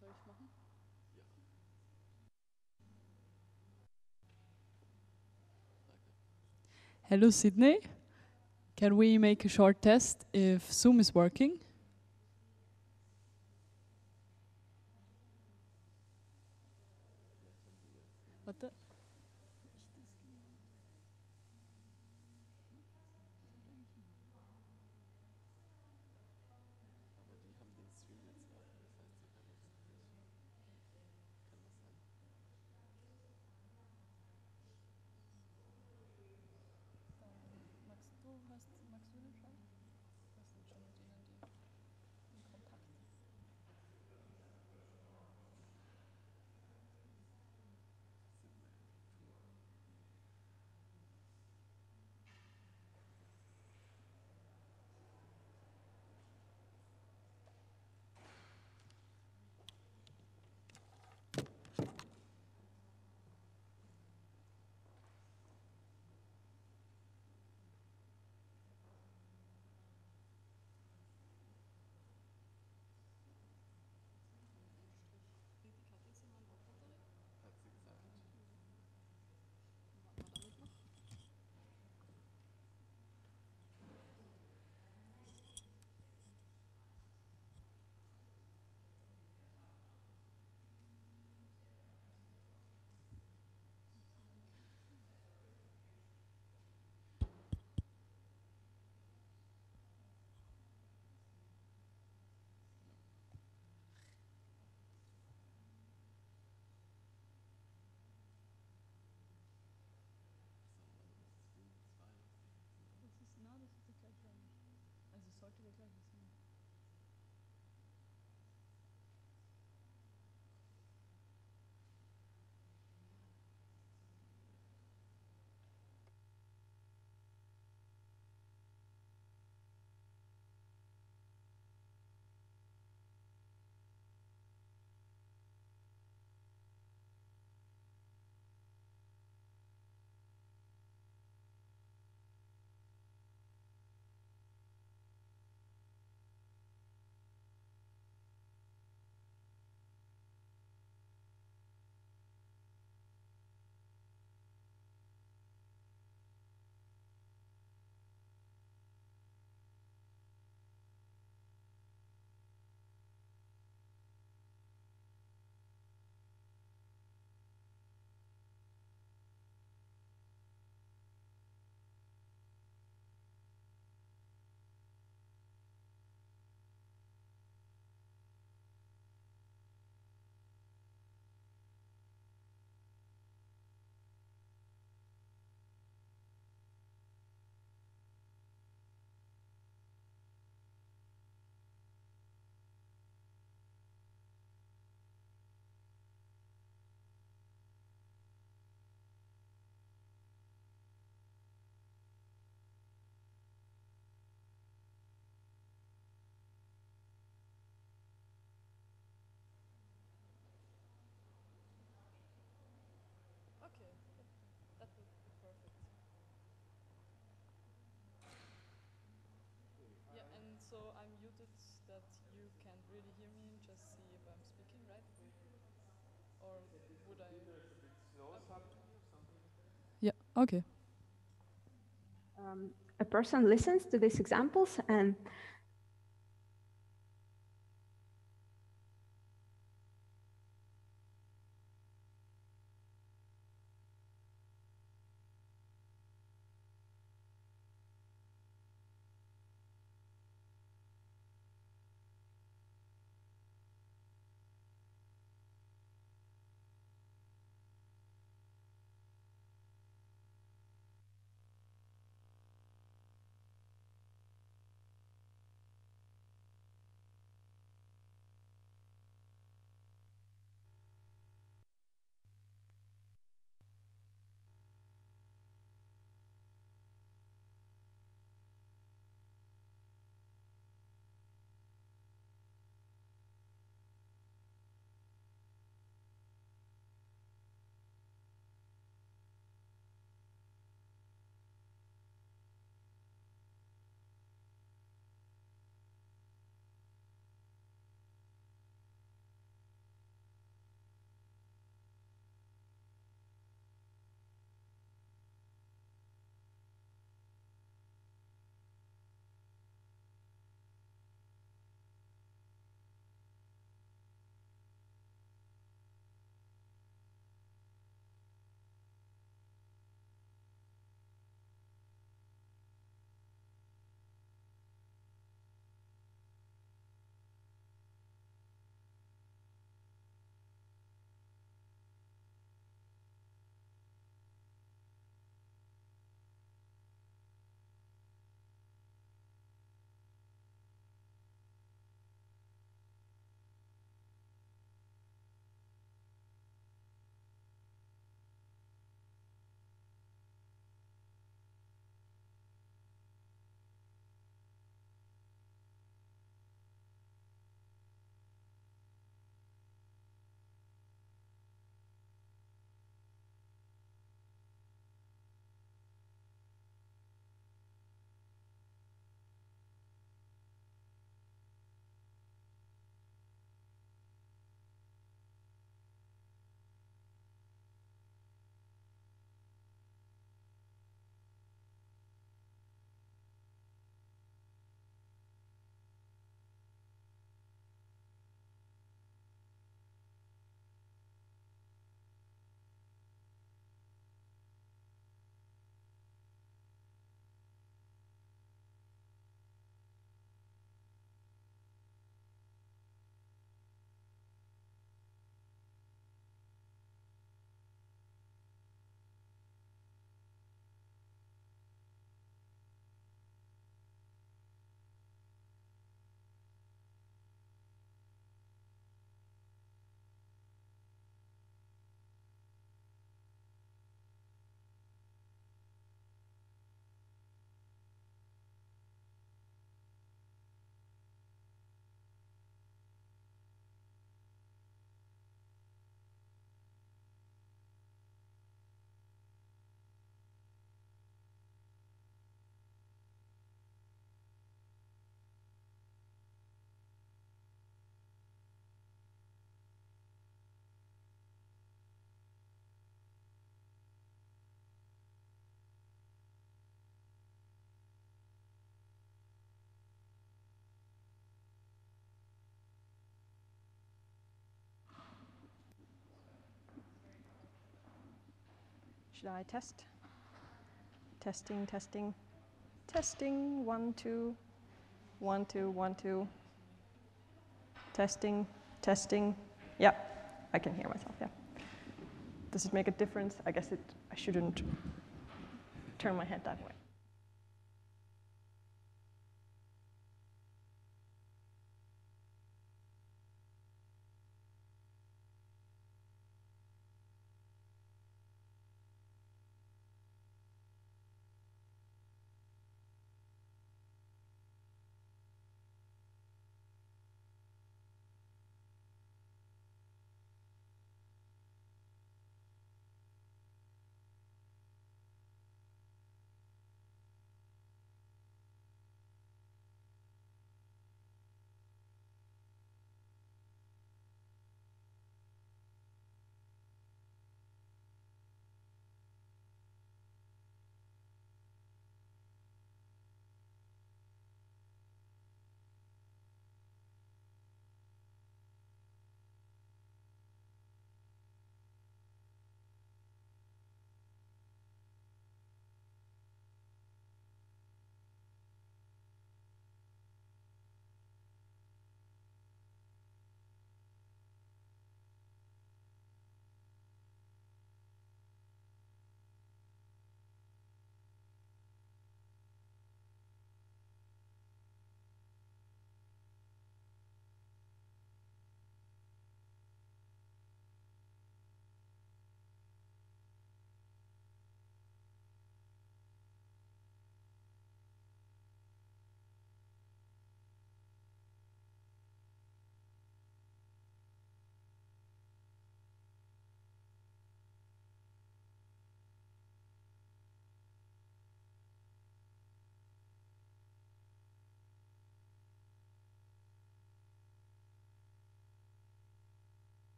soll ich machen? Ja. Hello, Sydney. Can we make a short test if Zoom is working? Warte. Aber die haben den Stream jetzt laufen, das heißt, sie hören uns noch nicht. Kann das sein? Magst du den schon? Was sind schon mit ihnen in Kontakt? Hat sie gesagt. Das ist die gleiche. Also es sollte der gleiche sein. Okay, that would be perfect. Yeah, and so I'm muted that you can't really hear me and just see if I'm speaking, right? Or would I? There's a bit slow suddenly or something like that. Yeah, okay. A person listens to these examples and should I test? Testing, testing, testing. 1, 2, 1, 2, 1, 2. Testing, testing. Yeah, I can hear myself. Yeah. Does it make a difference? I guess I shouldn't turn my head that way.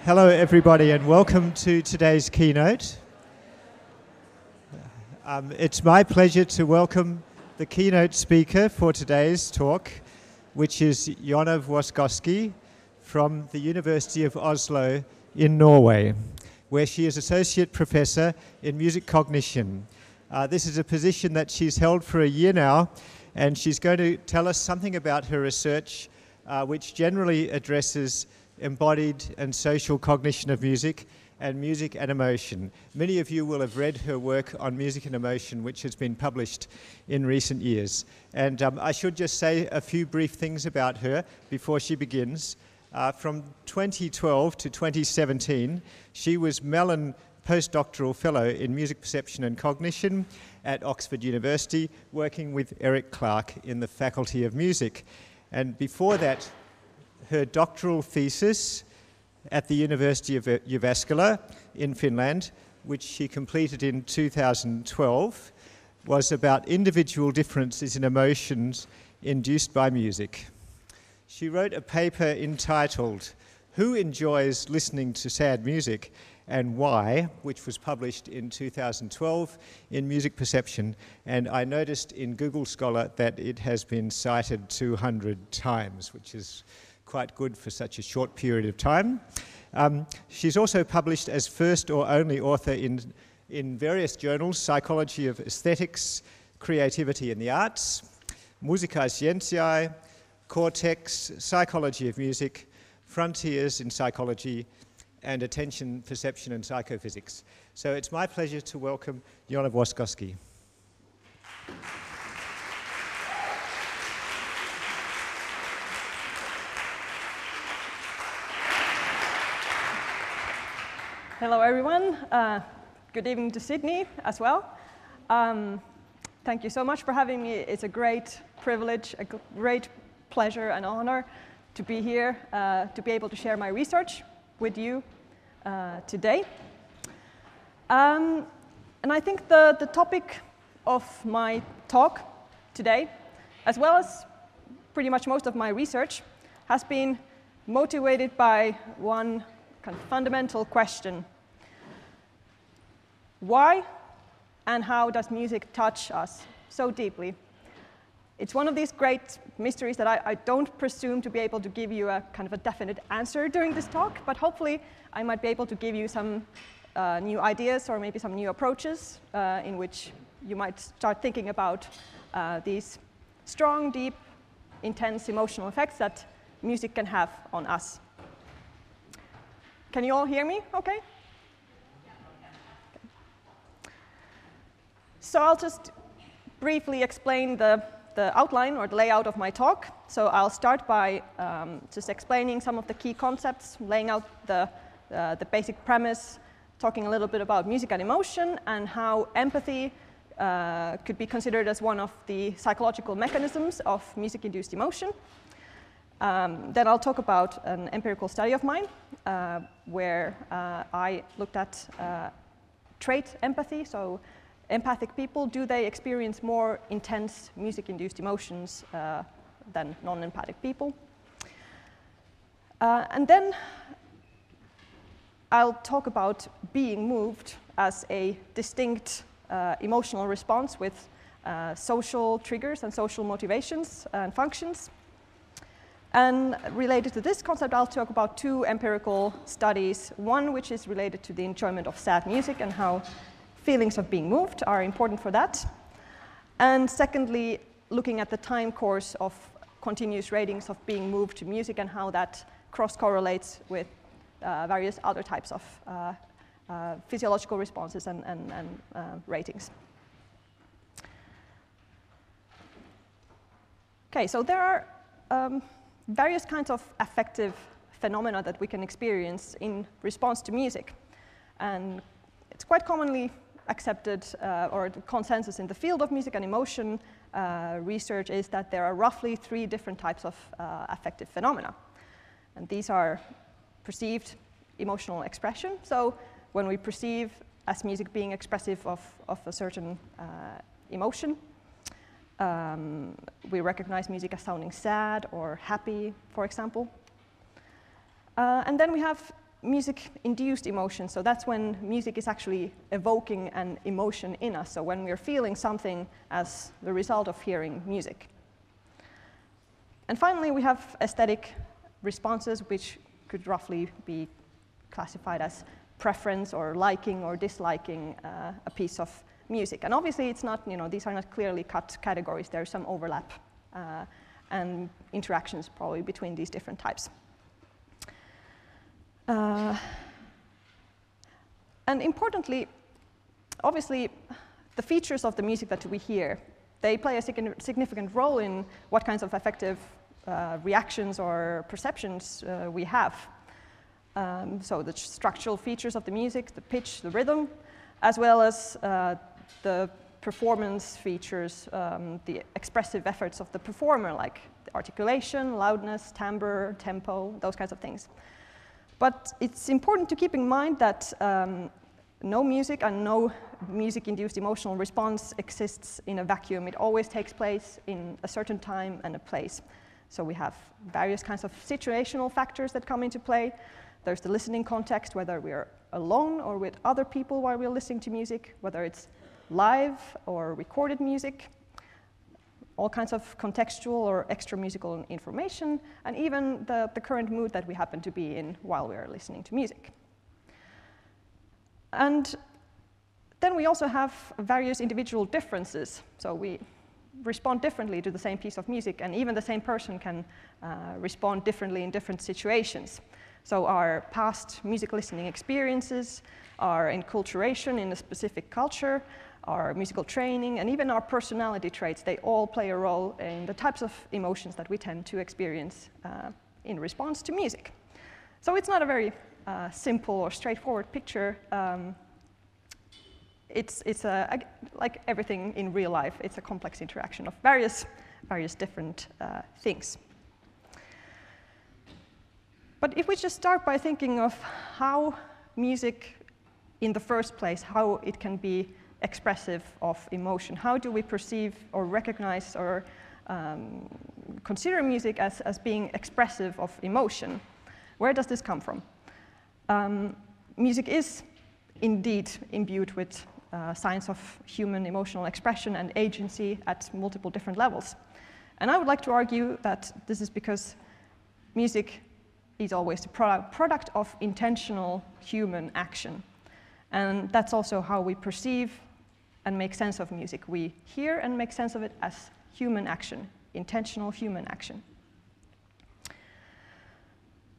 Hello everybody and welcome to today's keynote. It's my pleasure to welcome the keynote speaker for today's talk, which is Jonna Vuoskoski from the University of Oslo in Norway, where she is Associate Professor in Music Cognition. This is a position that she's held for a year now, and she's going to tell us something about her research, which generally addresses embodied and social cognition of music and music and emotion. Many of you will have read her work on music and emotion, which has been published in recent years. And I should just say a few brief things about her before she begins. From 2012 to 2017, she was Mellon Postdoctoral Fellow in Music Perception and Cognition at Oxford University, working with Eric Clark in the Faculty of Music. And before that, her doctoral thesis at the University of Jyväskylä in Finland, which she completed in 2012, was about individual differences in emotions induced by music. She wrote a paper entitled "Who Enjoys Listening to Sad Music and Why?", which was published in 2012 in Music Perception, and I noticed in Google Scholar that it has been cited 200 times, which is quite good for such a short period of time. She's also published as first or only author in various journals: Psychology of Aesthetics, Creativity in the Arts, Musicae Scientiae, Cortex, Psychology of Music, Frontiers in Psychology, and Attention, Perception and Psychophysics. So it's my pleasure to welcome Jonna Vuoskoski. Hello, everyone. Good evening to Sydney as well. Thank you so much for having me. It's a great privilege, a great pleasure and honor to be here, to be able to share my research with you today. And I think the topic of my talk today, as well as pretty much most of my research, has been motivated by one kind of fundamental question. Why and how does music touch us so deeply? It's one of these great mysteries that I don't presume to be able to give you a kind of a definite answer during this talk, but hopefully I might be able to give you some new ideas or maybe some new approaches in which you might start thinking about these strong, deep, intense emotional effects that music can have on us. Can you all hear me okay? So I'll just briefly explain the outline or the layout of my talk. So I'll start by just explaining some of the key concepts, laying out the basic premise, talking a little bit about music and emotion and how empathy could be considered as one of the psychological mechanisms of music-induced emotion. Then I'll talk about an empirical study of mine where I looked at trait empathy. So empathic people, do they experience more intense music-induced emotions than non-empathic people? And then I'll talk about being moved as a distinct emotional response with social triggers and social motivations and functions. And related to this concept, I'll talk about two empirical studies, one which is related to the enjoyment of sad music and how feelings of being moved are important for that. And secondly, looking at the time course of continuous ratings of being moved to music and how that cross-correlates with various other types of physiological responses and ratings. Okay, so there are various kinds of affective phenomena that we can experience in response to music. And it's quite commonly accepted, or the consensus in the field of music and emotion research is that there are roughly 3 different types of affective phenomena. And these are perceived emotional expression. So when we perceive as music being expressive of a certain emotion, we recognize music as sounding sad or happy, for example. And then we have music-induced emotion. So that's when music is actually evoking an emotion in us. So when we're feeling something as the result of hearing music. And finally, we have aesthetic responses, which could roughly be classified as preference or liking or disliking a piece of music. And obviously, it's not, these are not clearly cut categories. There's some overlap and interactions probably between these different types. And importantly, obviously, the features of the music that we hear, they play a significant role in what kinds of affective reactions or perceptions we have. So the structural features of the music, the pitch, the rhythm, as well as the performance features, the expressive efforts of the performer, like the articulation, loudness, timbre, tempo, those kinds of things. But it's important to keep in mind that no music and no music-induced emotional response exists in a vacuum. It always takes place in a certain time and a place. So we have various kinds of situational factors that come into play. There's the listening context, whether we're alone or with other people while we're listening to music, whether it's live or recorded music, all kinds of contextual or extra musical information, and even the current mood that we happen to be in while we are listening to music. And then we also have various individual differences. So we respond differently to the same piece of music, and even the same person can respond differently in different situations. So our past music listening experiences, our enculturation in a specific culture, our musical training, and even our personality traits, they all play a role in the types of emotions that we tend to experience in response to music. So it's not a very simple or straightforward picture. It's like everything in real life, it's a complex interaction of various different things. But if we just start by thinking of how music in the first place, how it can be expressive of emotion, how do we perceive or recognize or consider music as being expressive of emotion? Where does this come from? Music is indeed imbued with signs of human emotional expression and agency at multiple different levels. And I would like to argue that this is because music is always the product of intentional human action. And that's also how we perceive and make sense of music. We hear and make sense of it as human action, intentional human action.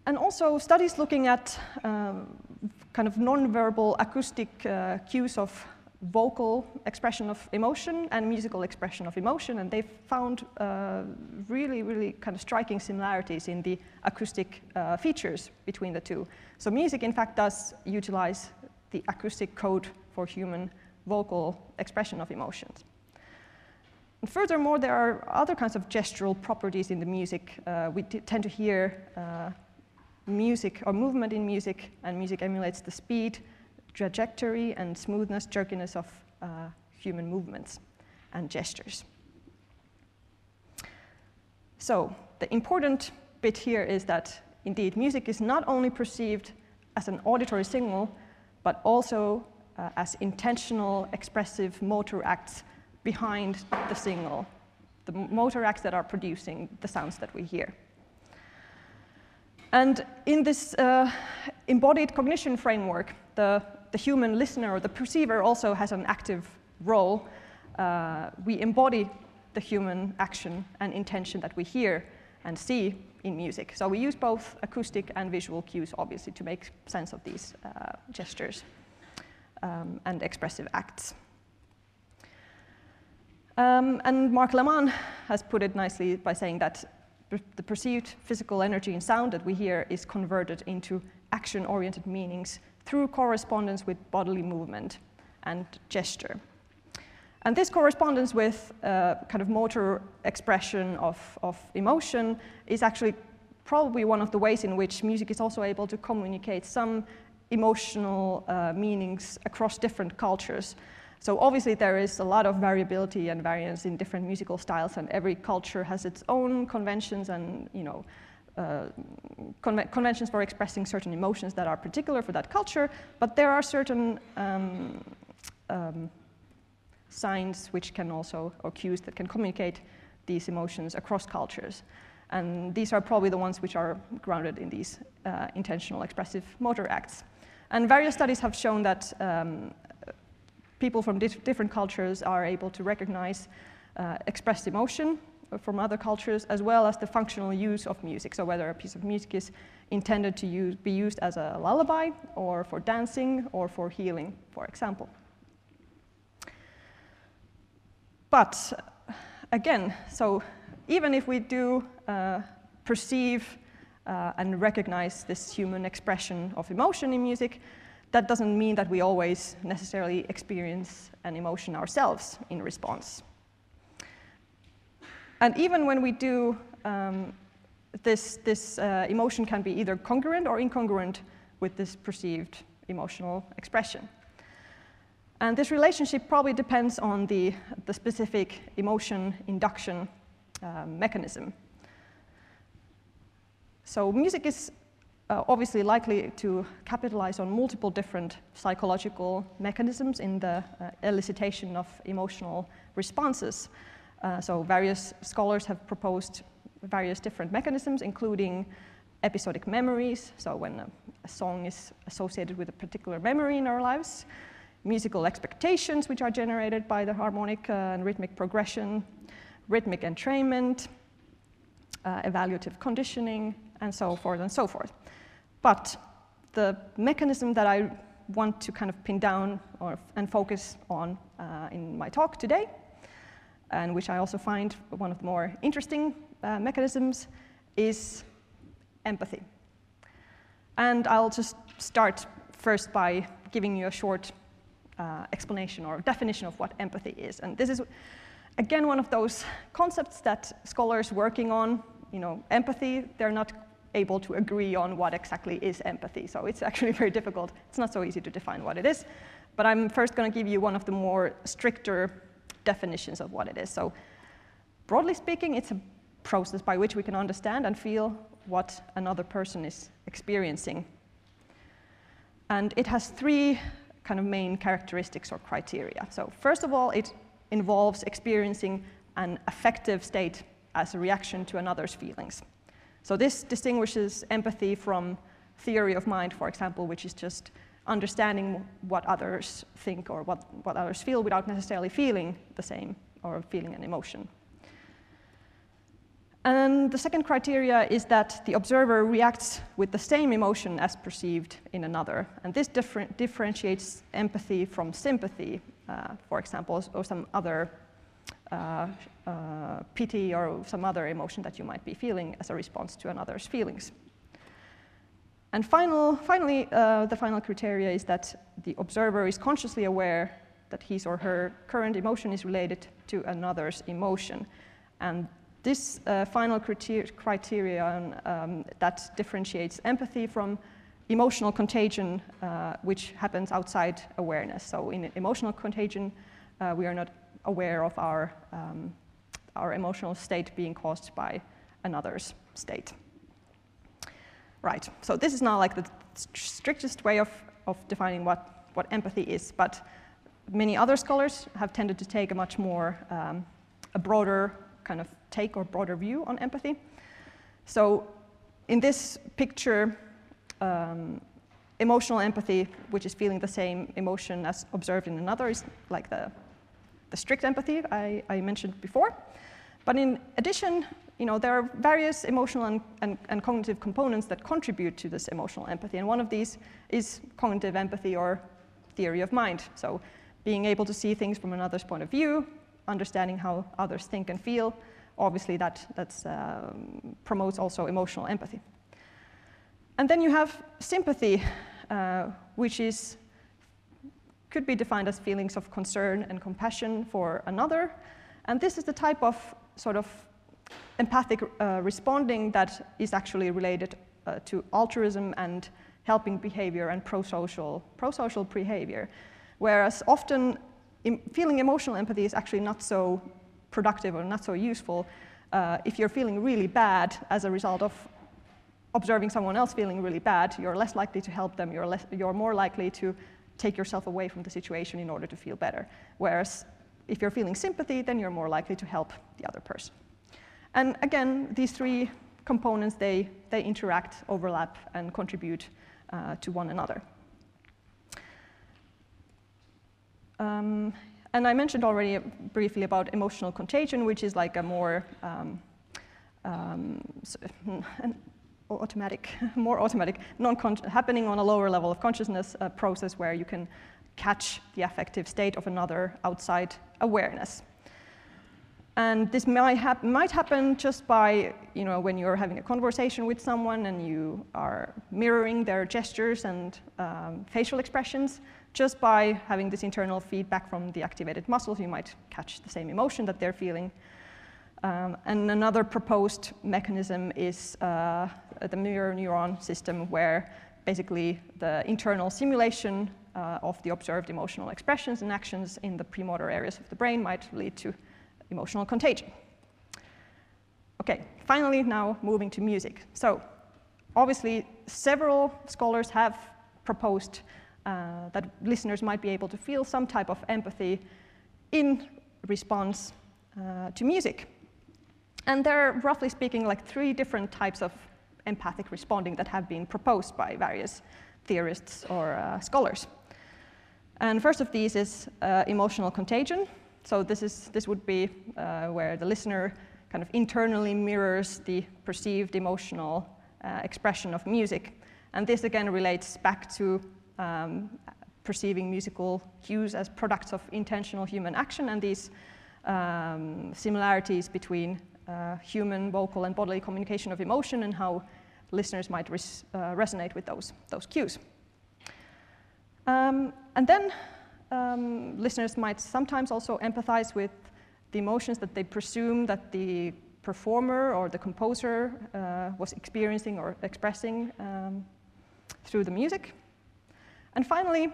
And also studies looking at kind of non-verbal acoustic cues of vocal expression of emotion and musical expression of emotion, and they've found really kind of striking similarities in the acoustic features between the two. So music, in fact, does utilize the acoustic code for human vocal expression of emotions. And furthermore, there are other kinds of gestural properties in the music. We tend to hear music or movement in music, and music emulates the speed, trajectory, and smoothness, jerkiness of human movements and gestures. So the important bit here is that, indeed, music is not only perceived as an auditory signal, but also as intentional, expressive motor acts behind the signal, the motor acts that are producing the sounds that we hear. And in this embodied cognition framework, the human listener or the perceiver also has an active role. We embody the human action and intention that we hear and see in music. So we use both acoustic and visual cues, obviously, to make sense of these gestures and expressive acts. And Marc Lehmann has put it nicely by saying that the perceived physical energy in sound that we hear is converted into action-oriented meanings through correspondence with bodily movement and gesture. And this correspondence with kind of motor expression of emotion is actually probably one of the ways in which music is also able to communicate some emotional meanings across different cultures. So obviously there is a lot of variability and variance in different musical styles, and every culture has its own conventions and conventions for expressing certain emotions that are particular for that culture, but there are certain signs which can also, or cues that can communicate these emotions across cultures. And these are probably the ones which are grounded in these intentional expressive motor acts. And various studies have shown that people from different cultures are able to recognize expressed emotion from other cultures, as well as the functional use of music. So whether a piece of music is intended to be used as a lullaby, or for dancing, or for healing, for example. But again, so even if we do perceive and recognize this human expression of emotion in music, that doesn't mean that we always necessarily experience an emotion ourselves in response. And even when we do, this emotion can be either congruent or incongruent with this perceived emotional expression. And this relationship probably depends on the specific emotion induction mechanism. So music is obviously likely to capitalize on multiple different psychological mechanisms in the elicitation of emotional responses. So various scholars have proposed various different mechanisms, including episodic memories, so when a song is associated with a particular memory in our lives, musical expectations, which are generated by the harmonic and rhythmic progression, rhythmic entrainment, evaluative conditioning, and so forth and so forth. But the mechanism that I want to kind of pin down and focus on in my talk today, and which I also find one of the more interesting mechanisms, is empathy. And I'll just start first by giving you a short explanation or definition of what empathy is. And this is, again, one of those concepts that scholars working on, empathy, they're not able to agree on what exactly is empathy. So it's actually very difficult. It's not so easy to define what it is. But I'm first going to give you one of the more stricter definitions of what it is. So broadly speaking, it's a process by which we can understand and feel what another person is experiencing. And it has three kind of main characteristics or criteria. So first of all, it involves experiencing an affective state as a reaction to another's feelings. So this distinguishes empathy from theory of mind, for example, which is just understanding what others think or what others feel without necessarily feeling the same or feeling an emotion. And the second criteria is that the observer reacts with the same emotion as perceived in another. And this differentiates empathy from sympathy, for example, or some other pity or some other emotion that you might be feeling as a response to another's feelings. And finally, the final criteria is that the observer is consciously aware that his or her current emotion is related to another's emotion. And this final criterion that differentiates empathy from emotional contagion, which happens outside awareness. So in emotional contagion, we are not aware of our emotional state being caused by another's state. Right, so this is now like the strictest way of defining what empathy is, but many other scholars have tended to take a much more, a broader kind of take or broader view on empathy. So in this picture, emotional empathy, which is feeling the same emotion as observed in another, is like the strict empathy I mentioned before. But in addition, there are various emotional and cognitive components that contribute to this emotional empathy. And one of these is cognitive empathy or theory of mind. So being able to see things from another's point of view, understanding how others think and feel, obviously that promotes also emotional empathy. And then you have sympathy, which could be defined as feelings of concern and compassion for another. And this is the type of sort of empathic responding that is actually related to altruism and helping behavior and pro-social behavior. Whereas often feeling emotional empathy is actually not so productive or not so useful if you're feeling really bad as a result of observing someone else feeling really bad, you're less likely to help them, you're more likely to take yourself away from the situation in order to feel better. Whereas if you're feeling sympathy, then you're more likely to help the other person. And again, these three components, they interact, overlap, and contribute to one another. And I mentioned already briefly about emotional contagion, which is like a more automatic, happening on a lower level of consciousness process where you can catch the affective state of another outside awareness. And this might happen just by, when you're having a conversation with someone and you are mirroring their gestures and facial expressions. Just by having this internal feedback from the activated muscles, you might catch the same emotion that they're feeling. And another proposed mechanism is the mirror neuron system, where basically the internal simulation of the observed emotional expressions and actions in the premotor areas of the brain might lead to emotional contagion. Okay, finally now moving to music. So obviously several scholars have proposed that listeners might be able to feel some type of empathy in response to music. And there are, roughly speaking, like 3 different types of empathic responding that have been proposed by various theorists or scholars. And first of these is emotional contagion. So this would be where the listener kind of internally mirrors the perceived emotional expression of music. And this again relates back to perceiving musical cues as products of intentional human action, and these similarities between human vocal and bodily communication of emotion and how listeners might resonate with those cues. And then listeners might sometimes also empathize with the emotions that they presume that the performer or the composer was experiencing or expressing through the music. And finally,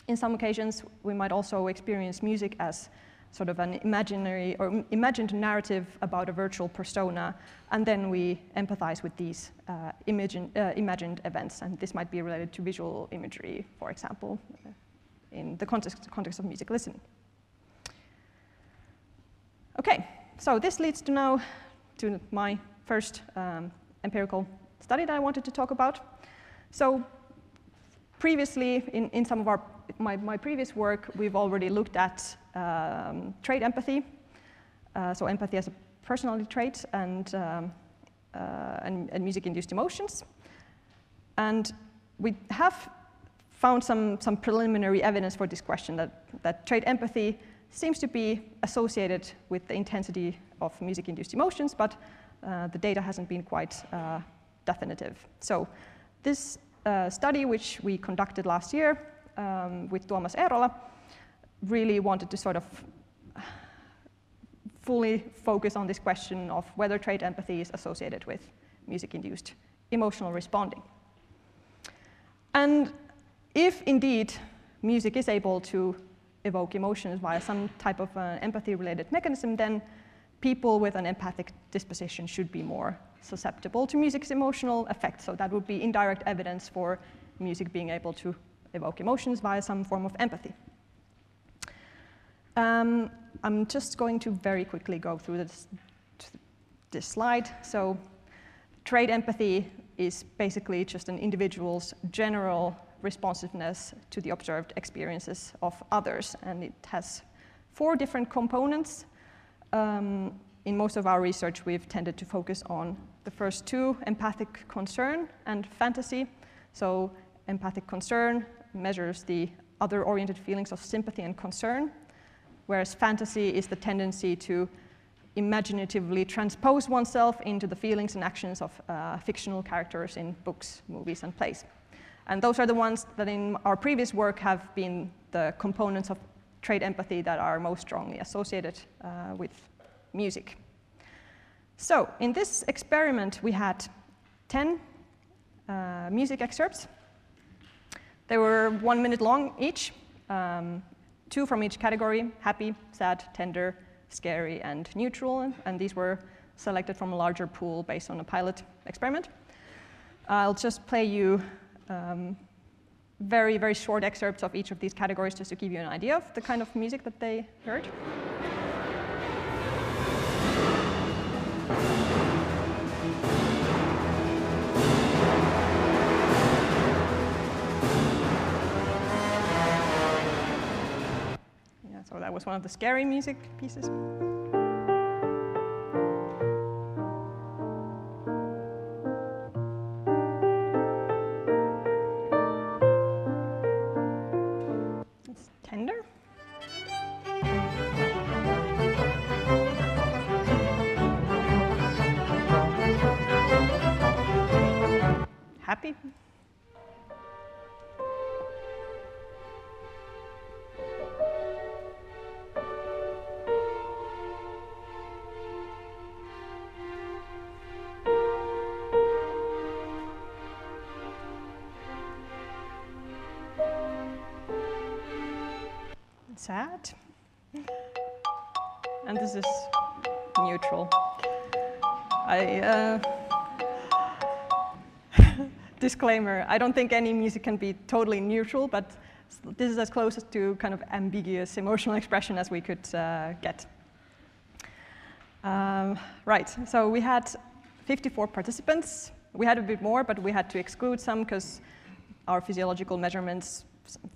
in some occasions, we might also experience music as sort of an imaginary or imagined narrative about a virtual persona, and then we empathize with these imagined events, and this might be related to visual imagery, for example, in the context of music listening. Okay, so this leads to now to my first empirical study that I wanted to talk about. So previously, in some of my previous work, we've already looked at trait empathy, so empathy as a personality trait, and music-induced emotions. And we have found some preliminary evidence for this question, that trait empathy seems to be associated with the intensity of music-induced emotions, but the data hasn't been quite definitive. So this study, which we conducted last year with Tuomas Eerola, really wanted to sort of fully focus on this question of whether trait empathy is associated with music-induced emotional responding. And if indeed music is able to evoke emotions via some type of empathy-related mechanism, then people with an empathic disposition should be more susceptible to music's emotional effects. So that would be indirect evidence for music being able to evoke emotions via some form of empathy. I'm just going to very quickly go through this slide. So trait empathy is basically just an individual's general responsiveness to the observed experiences of others, and it has 4 different components. In most of our research, we've tended to focus on the first 2, empathic concern and fantasy. So empathic concern measures the other-oriented feelings of sympathy and concern, whereas fantasy is the tendency to imaginatively transpose oneself into the feelings and actions of fictional characters in books, movies, and plays. And those are the ones that in our previous work have been the components of trait empathy that are most strongly associated with music. So in this experiment, we had 10 music excerpts. They were 1 minute long each, 2 from each category: happy, sad, tender, scary, and neutral. And these were selected from a larger pool based on a pilot experiment. I'll just play you very, very short excerpts of each of these categories just to give you an idea of the kind of music that they heard. Yeah, so that was one of the scary music pieces. Tender. Happy. Sad. And this is neutral. Disclaimer, I don't think any music can be totally neutral, but this is as close to kind of ambiguous emotional expression as we could get. Right, so we had 54 participants. We had a bit more, but we had to exclude some because our physiological measurements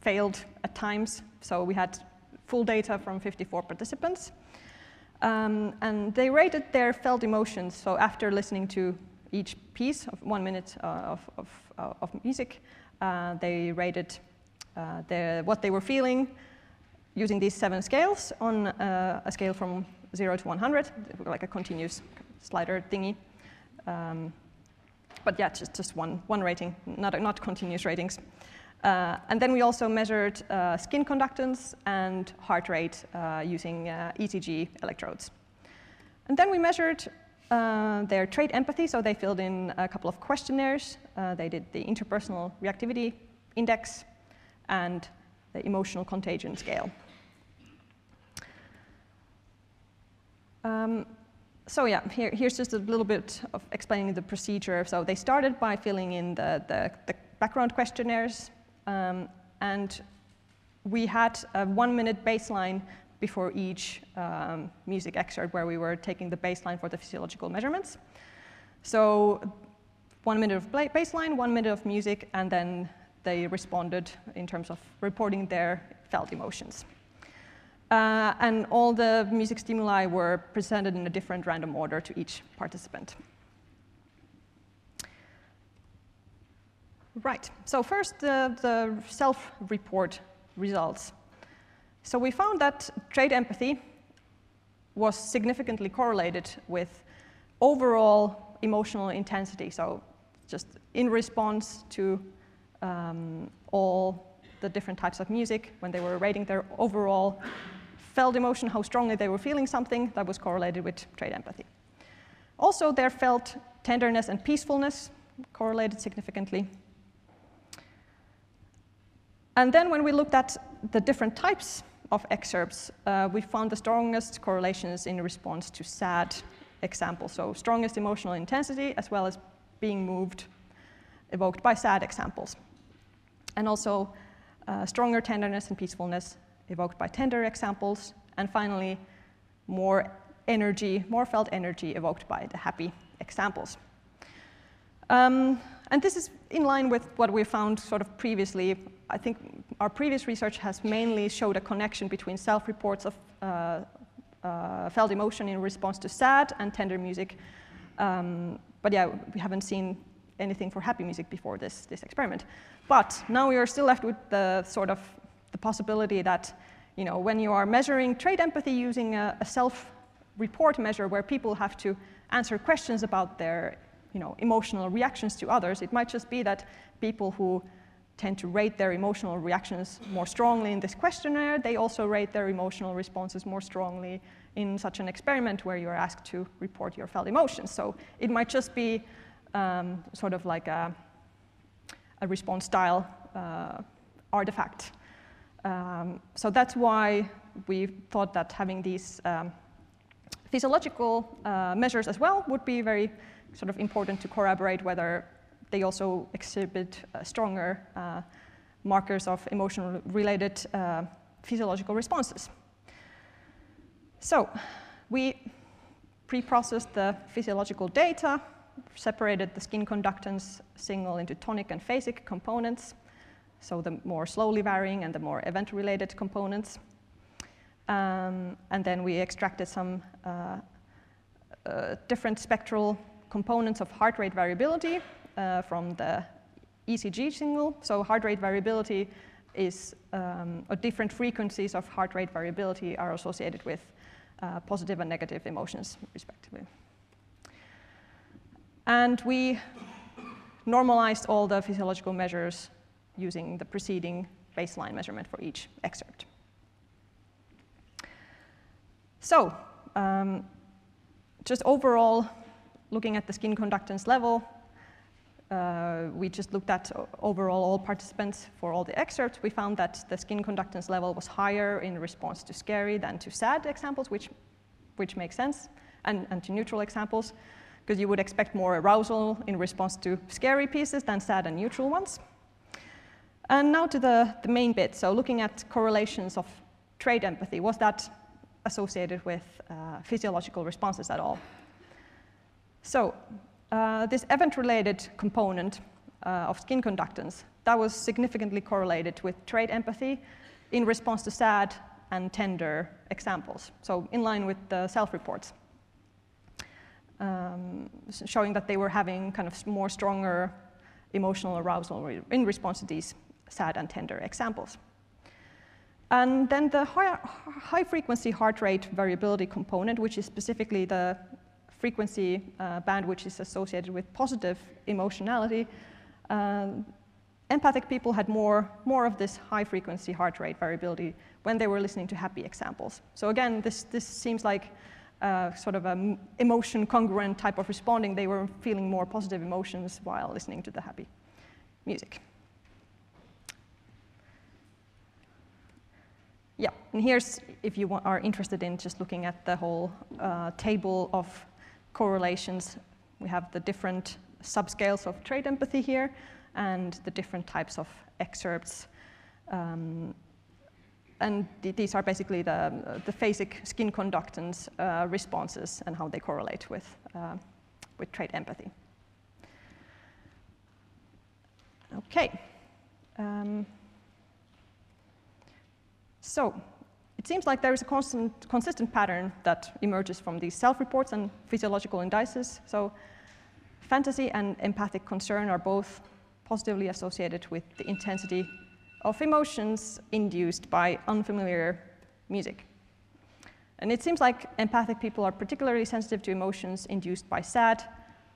failed at times. So we had full data from 54 participants. And they rated their felt emotions. So after listening to each piece of 1 minute of music, they rated what they were feeling using these 7 scales on a scale from 0 to 100, like a continuous slider thingy. But yeah, just one rating, not continuous ratings. And then we also measured skin conductance and heart rate using ECG electrodes. And then we measured their trait empathy, so they filled in a couple of questionnaires. They did the interpersonal reactivity index and the emotional contagion scale. So yeah, here's just a little bit of explaining the procedure. So they started by filling in the background questionnaires, and we had a 1 minute baseline before each music excerpt where we were taking the baseline for the physiological measurements. So 1 minute of baseline, 1 minute of music, and then they responded in terms of reporting their felt emotions. And all the music stimuli were presented in a different random order to each participant. Right, so first the self-report results. So we found that trait empathy was significantly correlated with overall emotional intensity. So just in response to all the different types of music, when they were rating their overall felt emotion, how strongly they were feeling something, that was correlated with trait empathy. Also, their felt tenderness and peacefulness correlated significantly. And then when we looked at the different types of excerpts, we found the strongest correlations in response to sad examples. So strongest emotional intensity as well as being moved, evoked by sad examples. And also stronger tenderness and peacefulness evoked by tender examples. And finally, more energy, more felt energy evoked by the happy examples. And this is in line with what we found sort of previously. I think our previous research has mainly showed a connection between self-reports of felt emotion in response to sad and tender music. But yeah, we haven't seen anything for happy music before this experiment. But now we are still left with the sort of the possibility that, you know, when you are measuring trait empathy using a self-report measure where people have to answer questions about their, you know, emotional reactions to others, it might just be that people who tend to rate their emotional reactions more strongly in this questionnaire, they also rate their emotional responses more strongly in such an experiment where you're asked to report your felt emotions. So it might just be sort of like a response style artifact. So that's why we thought that having these physiological measures as well would be very sort of important to corroborate whether they also exhibit stronger markers of emotion-related physiological responses. So we pre-processed the physiological data, separated the skin conductance signal into tonic and phasic components, so the more slowly varying and the more event-related components. And then we extracted some different spectral components of heart rate variability from the ECG signal. So heart rate variability is, or different frequencies of heart rate variability are associated with positive and negative emotions, respectively. And we normalized all the physiological measures using the preceding baseline measurement for each excerpt. So, just overall, looking at the skin conductance level, we just looked at overall all participants for all the excerpts. We found that the skin conductance level was higher in response to scary than to sad examples, which makes sense, and to neutral examples, because you would expect more arousal in response to scary pieces than sad and neutral ones. And now to the main bit, so looking at correlations of trait empathy, was that associated with physiological responses at all? So this event-related component of skin conductance, that was significantly correlated with trait empathy in response to sad and tender examples, so in line with the self-reports, showing that they were having kind of more stronger emotional arousal in response to these sad and tender examples. And then the high-frequency heart rate variability component, which is specifically the frequency band which is associated with positive emotionality, empathic people had more of this high-frequency heart rate variability when they were listening to happy examples. So again, this seems like sort of an emotion-congruent type of responding. They were feeling more positive emotions while listening to the happy music. Yeah, and here's, if you are interested in just looking at the whole table of correlations, we have the different subscales of trait empathy here and the different types of excerpts. And these are basically the phasic skin conductance responses and how they correlate with trait empathy. Okay. So it seems like there is a consistent pattern that emerges from these self-reports and physiological indices. So fantasy and empathic concern are both positively associated with the intensity of emotions induced by unfamiliar music. And it seems like empathic people are particularly sensitive to emotions induced by sad,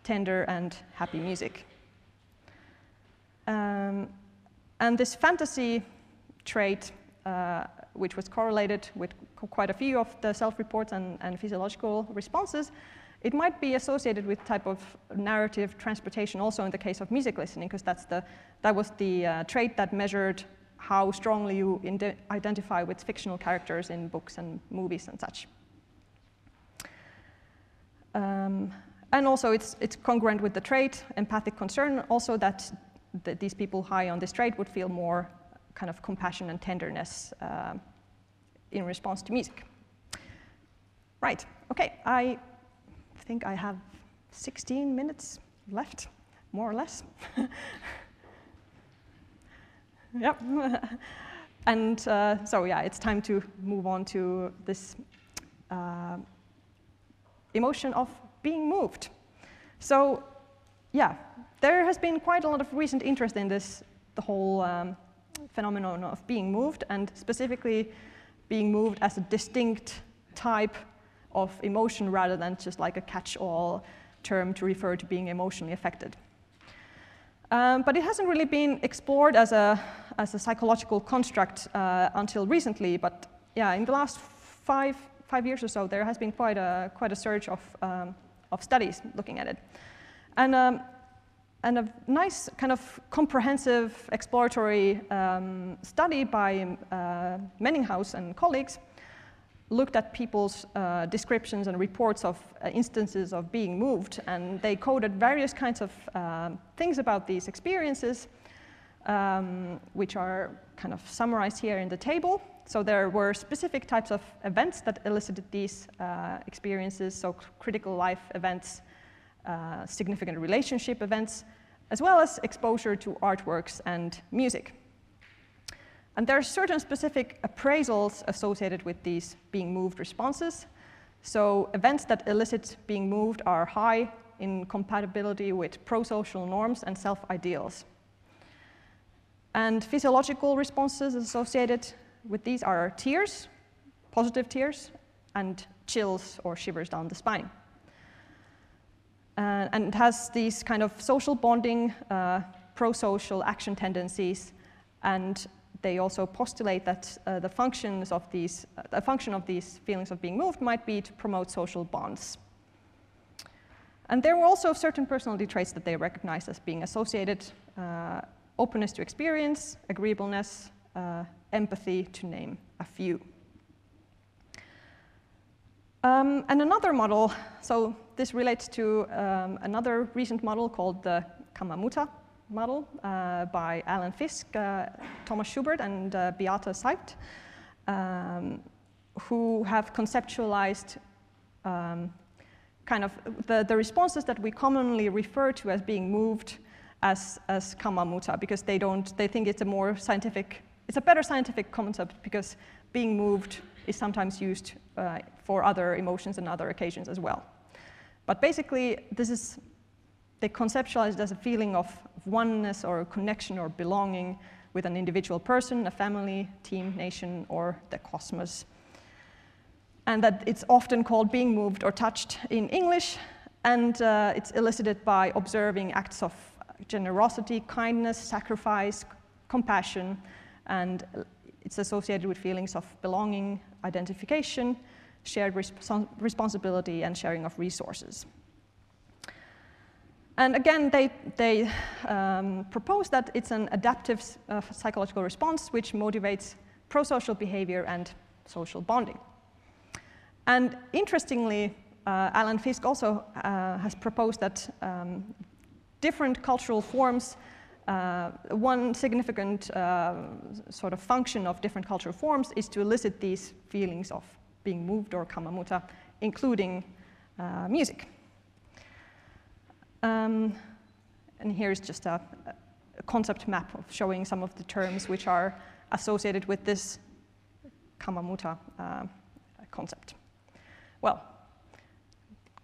tender, and happy music. And this fantasy trait, which was correlated with quite a few of the self-reports and physiological responses, it might be associated with type of narrative transportation also in the case of music listening, because that was the trait that measured how strongly you identify with fictional characters in books and movies and such. And also it's congruent with the trait, empathic concern, also that these people high on this trait would feel more kind of compassion and tenderness in response to music. Right, okay, I think I have 16 minutes left, more or less. Yep, and so yeah, it's time to move on to this emotion of being moved. So yeah, there has been quite a lot of recent interest in this, the whole phenomenon of being moved, and specifically being moved as a distinct type of emotion rather than just like a catch-all term to refer to being emotionally affected. But it hasn't really been explored as a psychological construct until recently. But yeah, in the last five years or so, there has been quite a surge of studies looking at it, and a nice kind of comprehensive exploratory study by Menninghaus and colleagues looked at people's descriptions and reports of instances of being moved, and they coded various kinds of things about these experiences, which are kind of summarized here in the table. So there were specific types of events that elicited these experiences, so critical life events, significant relationship events, as well as exposure to artworks and music. And there are certain specific appraisals associated with these being moved responses. So events that elicit being moved are high in compatibility with pro-social norms and self-ideals. And physiological responses associated with these are tears, positive tears, and chills or shivers down the spine. And it has these kind of social bonding, pro-social action tendencies, and they also postulate that the function of these feelings of being moved might be to promote social bonds. And there were also certain personality traits that they recognized as being associated: openness to experience, agreeableness, empathy, to name a few. And another model, so this relates to another recent model called the Kamamuta model by Alan Fisk, Thomas Schubert, and Beate Seibt, who have conceptualized kind of the responses that we commonly refer to as being moved as Kamamuta, because they think it's a better scientific concept, because being moved is sometimes used for other emotions and other occasions as well. But basically, they conceptualize it as a feeling of oneness or connection or belonging with an individual person, a family, team, nation, or the cosmos. And that it's often called being moved or touched in English, and it's elicited by observing acts of generosity, kindness, sacrifice, compassion, and it's associated with feelings of belonging, identification, shared responsibility, and sharing of resources. And again, they propose that it's an adaptive psychological response which motivates pro-social behavior and social bonding. And interestingly, Alan Fisk also has proposed that different cultural forms, one significant sort of function of different cultural forms is to elicit these feelings of being moved or Kamamuta, including music. And here is just a concept map of showing some of the terms which are associated with this Kamamuta concept. Well,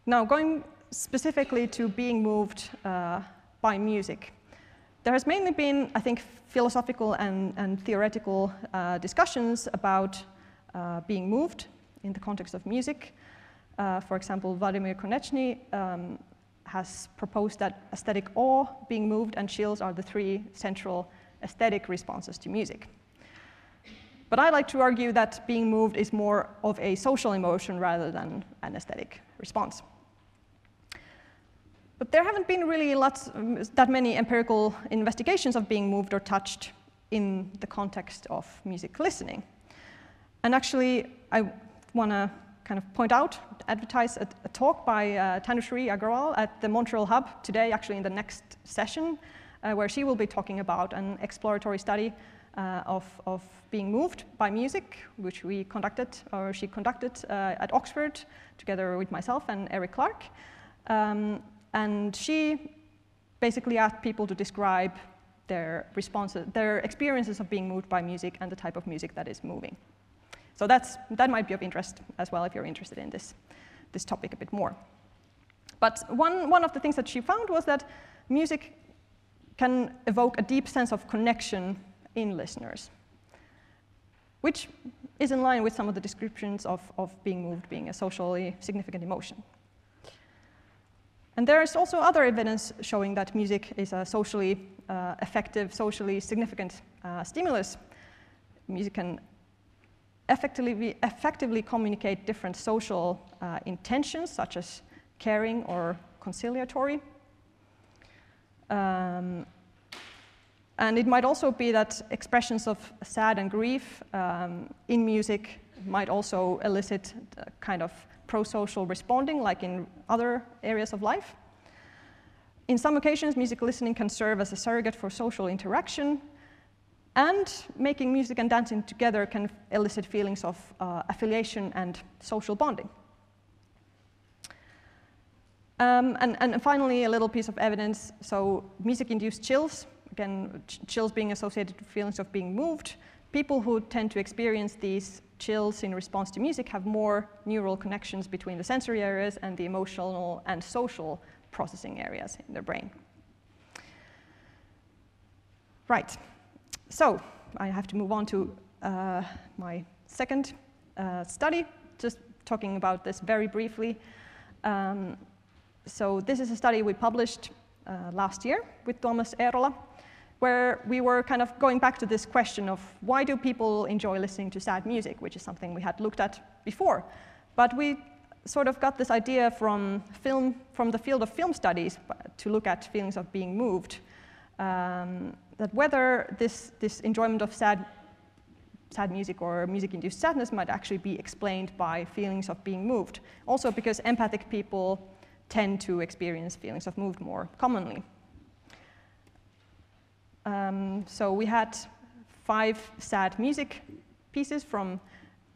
now going specifically to being moved by music. There has mainly been, I think, philosophical and theoretical discussions about being moved in the context of music. For example, Vladimir Konechny has proposed that aesthetic awe, being moved, and chills are the three central aesthetic responses to music. But I like to argue that being moved is more of a social emotion rather than an aesthetic response. But there haven't been really that many empirical investigations of being moved or touched in the context of music listening. And actually, I want to kind of point out, advertise a talk by Tanushree Agarwal at the Montreal Hub today, actually in the next session, where she will be talking about an exploratory study of being moved by music, which she conducted at Oxford together with myself and Eric Clark. And she basically asked people to describe their responses, their experiences of being moved by music and the type of music that is moving. So that might be of interest as well if you're interested in this topic a bit more. But one of the things that she found was that music can evoke a deep sense of connection in listeners, which is in line with some of the descriptions of being moved being a socially significant emotion. And there is also other evidence showing that music is a socially effective, socially significant stimulus. Music can effectively communicate different social intentions, such as caring or conciliatory. And it might also be that expressions of sad and grief in music might also elicit kind of pro-social responding, like in other areas of life. In some occasions, music listening can serve as a surrogate for social interaction, and making music and dancing together can elicit feelings of affiliation and social bonding. And finally, a little piece of evidence. So music-induced chills, again, chills being associated with feelings of being moved. People who tend to experience these chills in response to music have more neural connections between the sensory areas and the emotional and social processing areas in their brain. Right, so I have to move on to my second study, just talking about this very briefly. So this is a study we published last year with Tuomas Eerola, where we were kind of going back to this question of why do people enjoy listening to sad music, which is something we had looked at before. But we sort of got this idea from the field of film studies to look at feelings of being moved, that whether this enjoyment of sad music or music-induced sadness might actually be explained by feelings of being moved. Also because empathic people tend to experience feelings of moved more commonly. So we had 5 sad music pieces from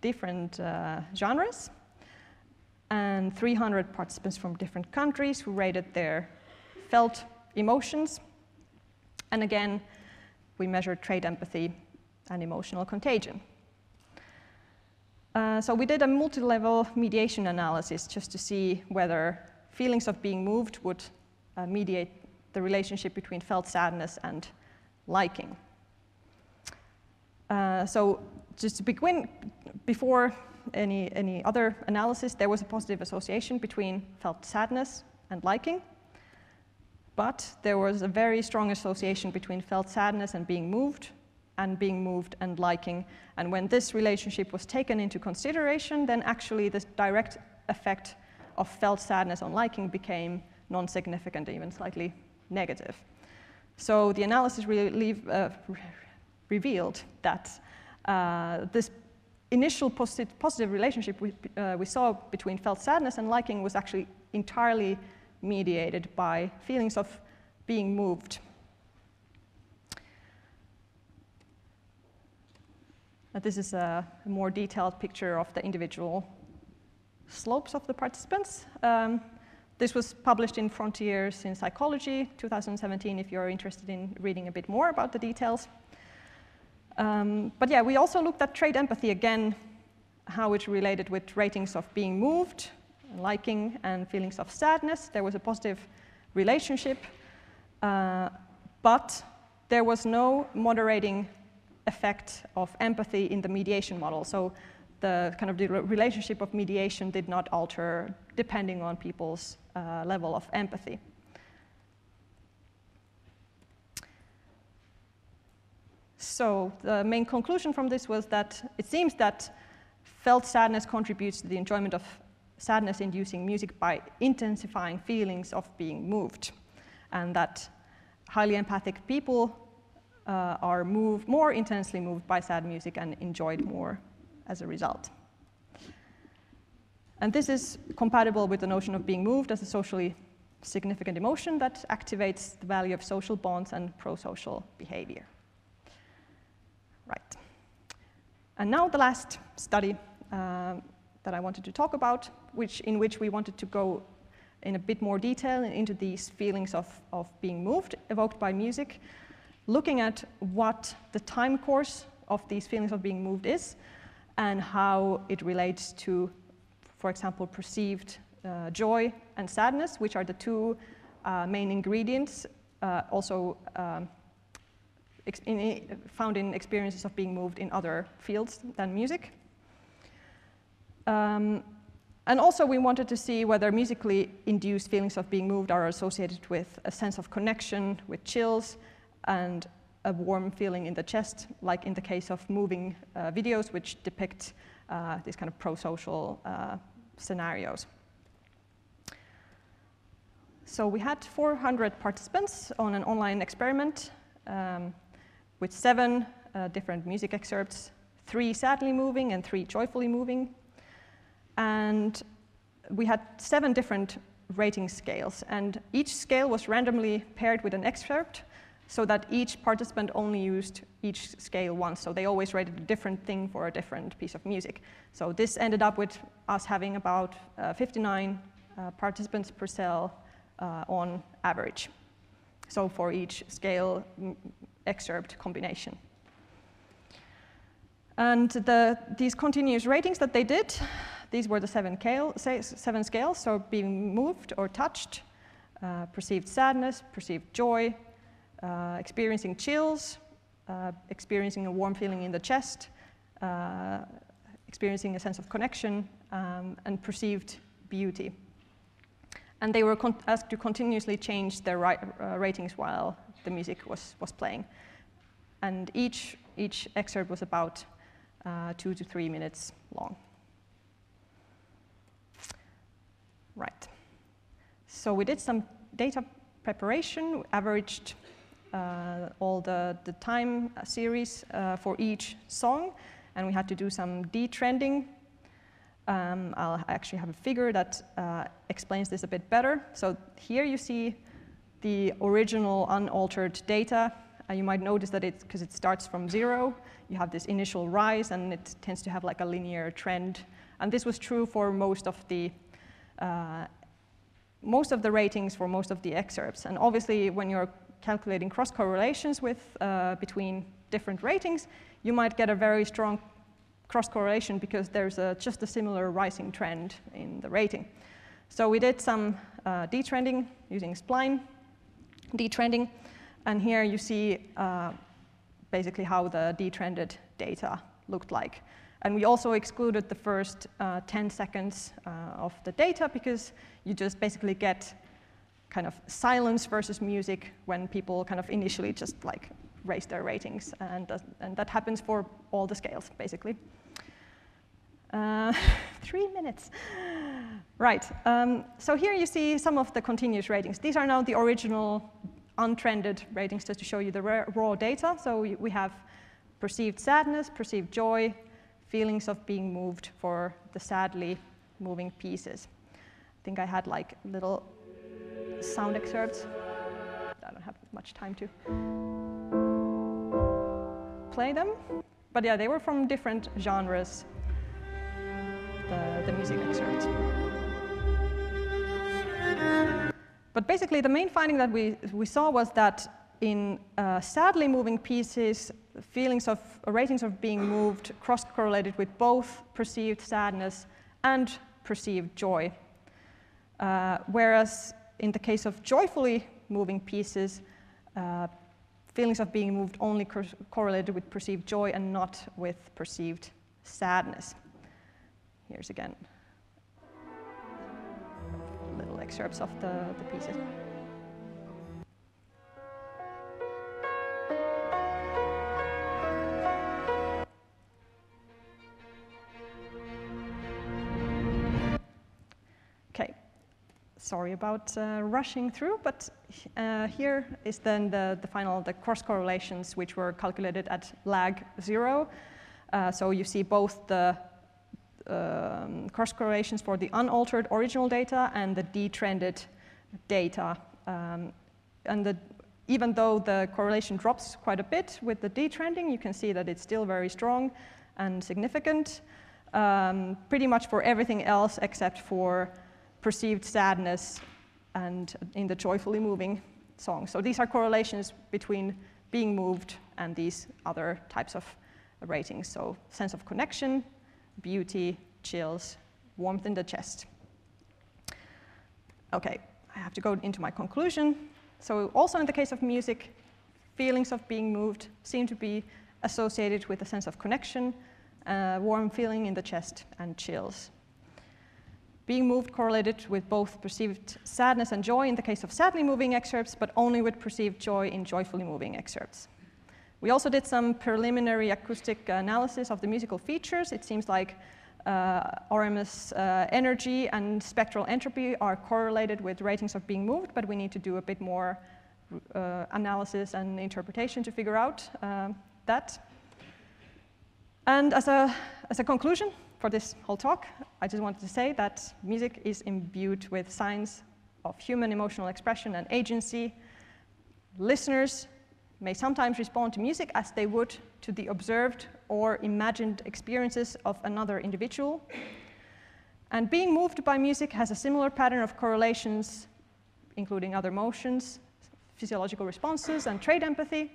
different genres, and 300 participants from different countries who rated their felt emotions. And again, we measured trait empathy and emotional contagion. So we did a multi-level mediation analysis just to see whether feelings of being moved would mediate the relationship between felt sadness and liking. So just to begin, before any other analysis, there was a positive association between felt sadness and liking, but there was a very strong association between felt sadness and being moved and liking. And when this relationship was taken into consideration, then actually this direct effect of felt sadness on liking became non-significant, even slightly negative. So the analysis revealed that this initial positive relationship we saw between felt sadness and liking was actually entirely mediated by feelings of being moved. This is a more detailed picture of the individual slopes of the participants. This was published in Frontiers in Psychology, 2017, if you're interested in reading a bit more about the details. But yeah, we also looked at trait empathy again, how it related with ratings of being moved, liking, and feelings of sadness. There was a positive relationship, but there was no moderating effect of empathy in the mediation model. So the kind of the relationship of mediation did not alter depending on people's level of empathy. So the main conclusion from this was that it seems that felt sadness contributes to the enjoyment of sadness-inducing music by intensifying feelings of being moved, and that highly empathic people are more intensely moved by sad music and enjoyed more as a result. And this is compatible with the notion of being moved as a socially significant emotion that activates the value of social bonds and pro-social behavior. Right. And now the last study that I wanted to talk about, in which we wanted to go in a bit more detail into these feelings of being moved, evoked by music, looking at what the time course of these feelings of being moved is, and how it relates to, for example, perceived joy and sadness, which are the two main ingredients, also found in experiences of being moved in other fields than music. And also we wanted to see whether musically induced feelings of being moved are associated with a sense of connection, with chills, and a warm feeling in the chest, like in the case of moving videos which depict these kind of pro-social scenarios. So we had 400 participants on an online experiment with 7 different music excerpts, 3 sadly moving and 3 joyfully moving. And we had 7 different rating scales, and each scale was randomly paired with an excerpt so that each participant only used each scale once. So they always rated a different thing for a different piece of music. So this ended up with us having about 59 participants per cell on average. So for each scale excerpt combination. And these continuous ratings that they did, these were the 7 scales, so being moved or touched, perceived sadness, perceived joy, experiencing chills, experiencing a warm feeling in the chest, experiencing a sense of connection, and perceived beauty. And they were asked to continuously change their ratings while the music was playing. And each excerpt was about 2 to 3 minutes long. Right. So we did some data preparation, averaged all the time series for each song, and we had to do some detrending. I'll actually have a figure that explains this a bit better. So here you see the original unaltered data. You might notice that because it starts from 0, you have this initial rise, and it tends to have like a linear trend. And this was true for most of the ratings for most of the excerpts. And obviously, when you're calculating cross correlations with between different ratings, you might get a very strong cross correlation because there's just a similar rising trend in the rating. So we did some detrending using spline detrending, and here you see basically how the detrended data looked like. And we also excluded the first 10 seconds of the data because you just basically get kind of silence versus music when people kind of initially just like raise their ratings, and that happens for all the scales basically. 3 minutes. Right, so here you see some of the continuous ratings. These are now the original untrended ratings just to show you the raw data. So we have perceived sadness, perceived joy, feelings of being moved for the sadly moving pieces. I think I had like little sound excerpts. I don't have much time to play them. But yeah, they were from different genres, the music excerpts. But basically, the main finding that we saw was that in sadly moving pieces, feelings of ratings of being moved cross-correlated with both perceived sadness and perceived joy. Whereas in the case of joyfully moving pieces, feelings of being moved only correlated with perceived joy and not with perceived sadness. Here's again little excerpts of the pieces. Okay, sorry about rushing through, but here is then the cross correlations, which were calculated at lag 0. So you see both the cross correlations for the unaltered original data and the detrended data. Even though the correlation drops quite a bit with the detrending, you can see that it's still very strong and significant, pretty much for everything else except for perceived sadness and in the joyfully moving song. So these are correlations between being moved and these other types of ratings. So sense of connection, beauty, chills, warmth in the chest. Okay, I have to go into my conclusion. So also in the case of music, feelings of being moved seem to be associated with a sense of connection, warm feeling in the chest, and chills. Being moved correlated with both perceived sadness and joy in the case of sadly moving excerpts, but only with perceived joy in joyfully moving excerpts. We also did some preliminary acoustic analysis of the musical features. It seems like RMS energy and spectral entropy are correlated with ratings of being moved, but we need to do a bit more analysis and interpretation to figure out that. And as a conclusion for this whole talk, I just wanted to say that music is imbued with signs of human emotional expression and agency. Listeners may sometimes respond to music as they would to the observed or imagined experiences of another individual. And being moved by music has a similar pattern of correlations, including other emotions, physiological responses, and trait empathy,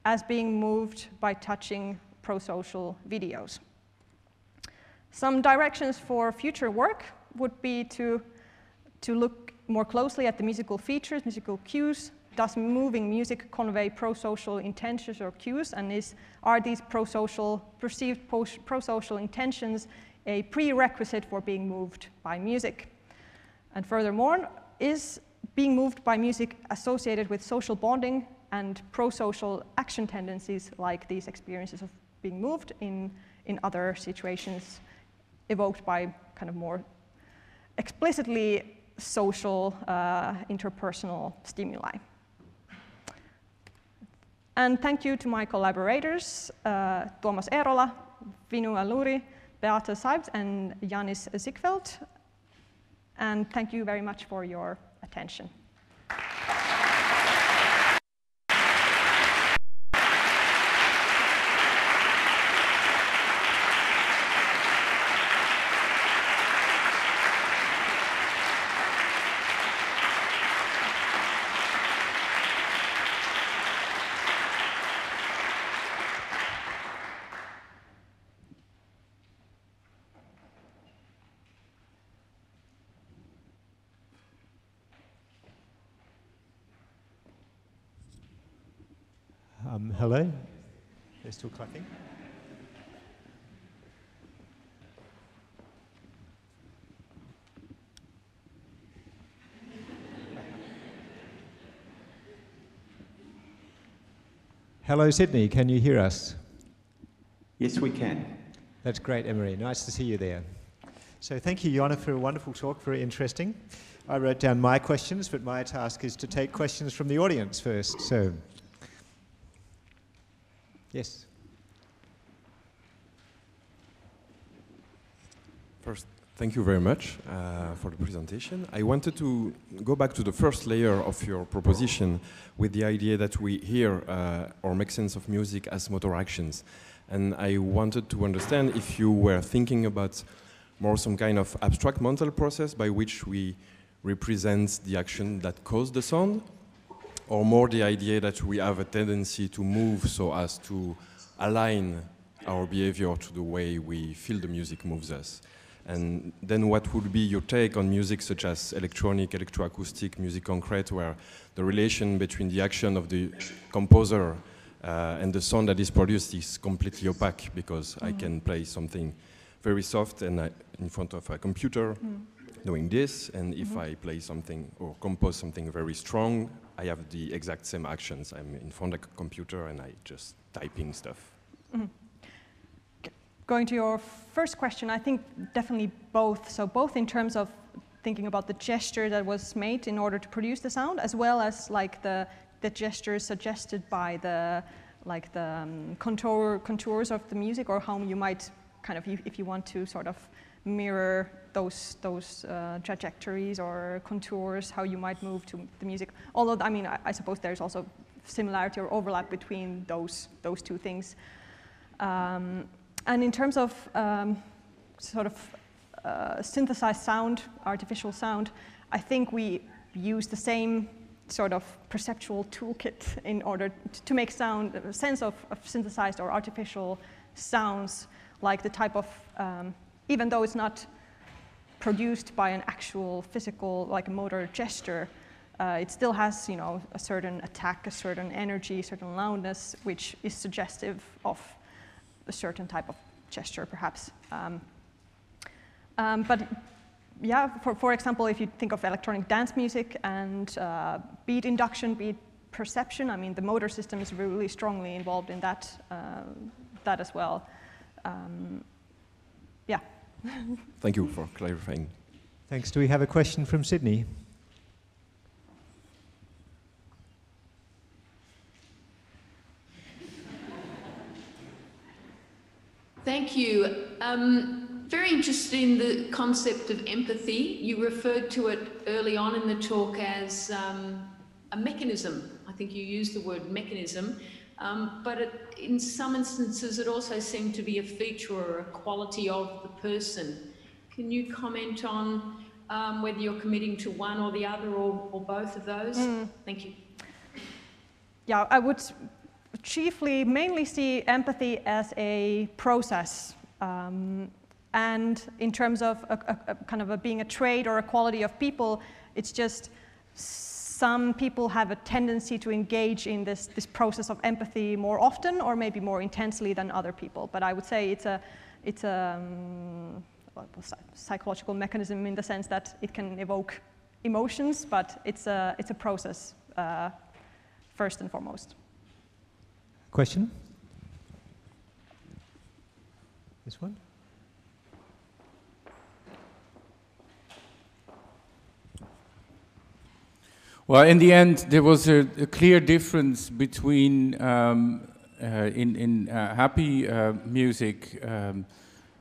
as being moved by touching pro-social videos. Some directions for future work would be to look more closely at the musical features, musical cues. Does moving music convey pro-social intentions or cues? And are these perceived pro-social intentions a prerequisite for being moved by music? And furthermore, is being moved by music associated with social bonding and pro-social action tendencies like these experiences of being moved in other situations evoked by kind of more explicitly social interpersonal stimuli? And thank you to my collaborators, Tuomas Eerola, Vinu Aluri, Beata Seibs, and Janis Ziegfeld. And thank you very much for your attention. Hello? They're still clapping? Hello, Sydney. Can you hear us? Yes, we can. That's great, Emery. Nice to see you there. So thank you, Jonna, for a wonderful talk. Very interesting. I wrote down my questions, but my task is to take questions from the audience first. So, yes. First, thank you very much for the presentation. I wanted to go back to the first layer of your proposition with the idea that we hear or make sense of music as motor actions. And I wanted to understand if you were thinking about more some kind of abstract mental process by which we represent the action that caused the sound, or more the idea that we have a tendency to move so as to align our behavior to the way we feel the music moves us. And then what would be your take on music such as electronic, electroacoustic, music concrete, where the relation between the action of the composer and the sound that is produced is completely opaque, because I can play something very soft and in front of a computer doing this, and if I play something or compose something very strong, I have the exact same actions. I'm in front of a computer and I just typing stuff. Going to your first question, I think definitely both. So both in terms of thinking about the gesture that was made in order to produce the sound, as well as like the gestures suggested by the contours of the music, or how you might kind of, if you want to sort of mirror those trajectories or contours, how you might move to the music. Although, I mean, I suppose there's also similarity or overlap between those two things. And in terms of synthesized sound, artificial sound, I think we use the same sort of perceptual toolkit in order to make sense of synthesized or artificial sounds, like the type of, even though it's not produced by an actual physical, like a motor gesture, it still has, you know, a certain attack, a certain energy, a certain loudness, which is suggestive of a certain type of gesture, perhaps. But yeah, for example, if you think of electronic dance music and beat induction, beat perception, I mean, the motor system is really strongly involved in that, that as well. Yeah. Thank you for clarifying. Thanks. Do we have a question from Sydney? Thank Thank you. Very interested in the concept of empathy. You referred to it early on in the talk as a mechanism. I think you used the word mechanism, but in some instances it also seemed to be a feature or a quality of the person. Can you comment on whether you're committing to one or the other or both of those? Thank you. Yeah, I would mainly see empathy as a process. And in terms of being a trait or a quality of people, it's just some people have a tendency to engage in this process of empathy more often or maybe more intensely than other people. But I would say it's a psychological mechanism in the sense that it can evoke emotions, but it's a process first and foremost. Question? This one? Well, in the end, there was a clear difference between in happy music,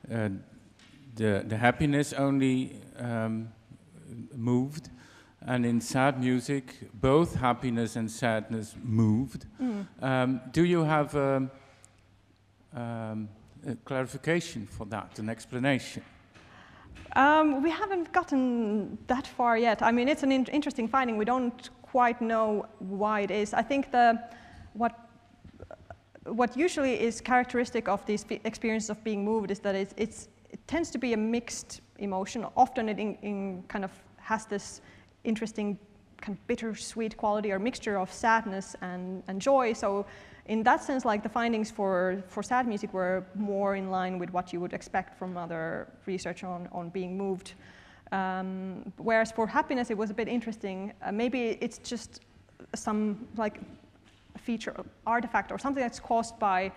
the happiness only moved, and in sad music, both happiness and sadness moved. Do you have a clarification for that, an explanation? We haven't gotten that far yet. I mean, it's an interesting finding. We don't quite know why it is. I think what usually is characteristic of these experiences of being moved is that it tends to be a mixed emotion. Often it kind of has this interesting kind of bittersweet quality or mixture of sadness and joy. So in that sense, like the findings for sad music were more in line with what you would expect from other research on being moved. Whereas for happiness, it was a bit interesting. Maybe it's just some like feature, artifact, or something that's caused by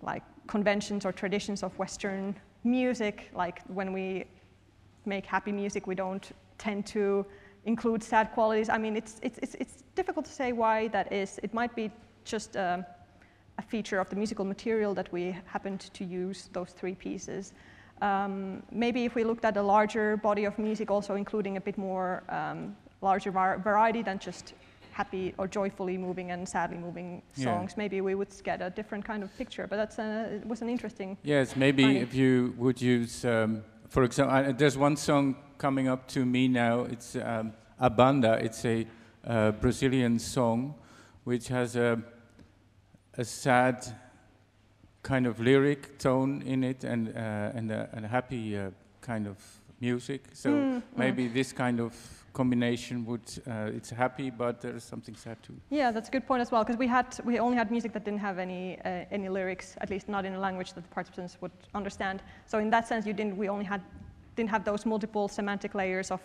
like conventions or traditions of Western music. Like when we make happy music, we don't tend to include sad qualities. I mean, it's difficult to say why that is. It might be just a feature of the musical material that we happened to use those three pieces. Maybe if we looked at a larger body of music, also including a bit more larger variety than just happy or joyfully moving and sadly moving songs, maybe we would get a different kind of picture. But it was an interesting. Yes, maybe finding. If you would use, for example, there's one song coming up to me now. It's A Banda. It's a Brazilian song, which has a sad kind of lyric tone in it and a happy kind of music. So maybe this kind of combination would, it's happy, but there's something sad too. Yeah, that's a good point as well, because we only had music that didn't have any lyrics, at least not in a language that the participants would understand. So in that sense, didn't have those multiple semantic layers of